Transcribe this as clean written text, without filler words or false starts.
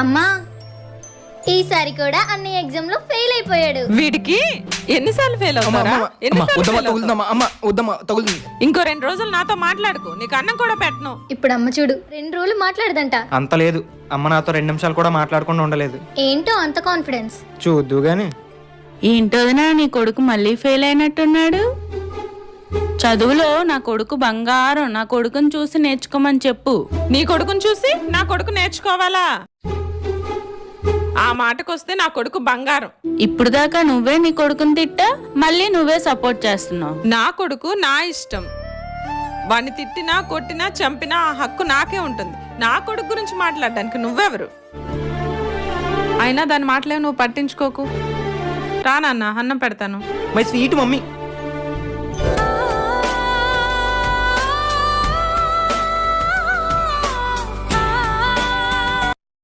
అమ్మా ఈసారి కూడా అన్ని ఎగ్జామ్ లో ఫెయిల్ అయిపోయాడు. వీడికి ఎన్నిసార్లు ఫెయిల్ అవుతారా? ఇంకో 2 రోజులు నాతో మాట్లాడుకో, నీకు అన్నం కూడా పెట్టను. ఇప్పుడు అమ్మ చూడు 2 రోజులు మాట్లాడదంట. అంత లేదు, అమ్మ నాతో 2 నిమిషాలు కూడా మాట్లాడకుండా ఉండలేదు. ఏంటో అంత కాన్ఫిడెన్స్. చూద్దు గాని. ఏంటోదినా నీ కొడుకు మళ్ళీ ఫెయిల్ అయినట్టున్నాడు. చదువులో నా కొడుకు బంగారం, నా కొడుకుని చూసి నేర్చుకోమని చెప్పు. నీ కొడుకుని చూసి నా కొడుకు నేర్చుకోవాలా? ఆ మాటకొస్తే నా కొడుకు బంగారం. ఇప్పుడు దాకా నువ్వే నీ కొడుకుని తిట్టా, మళ్ళీ నువ్వే సపోర్ట్ చేస్తున్నావు. నా కొడుకు నా ఇష్టం. వాడిని తిట్టినా కొట్టినా చంపినా ఆ హక్కు నాకే ఉంటుంది. నా కొడుకు గురించి మాట్లాడడానికి నువ్వెవరు? అయినా దాని మాటలే నువ్వు పట్టించుకోకు. రా నాన్న, అన్నం పెడతాను. My sweet mummy.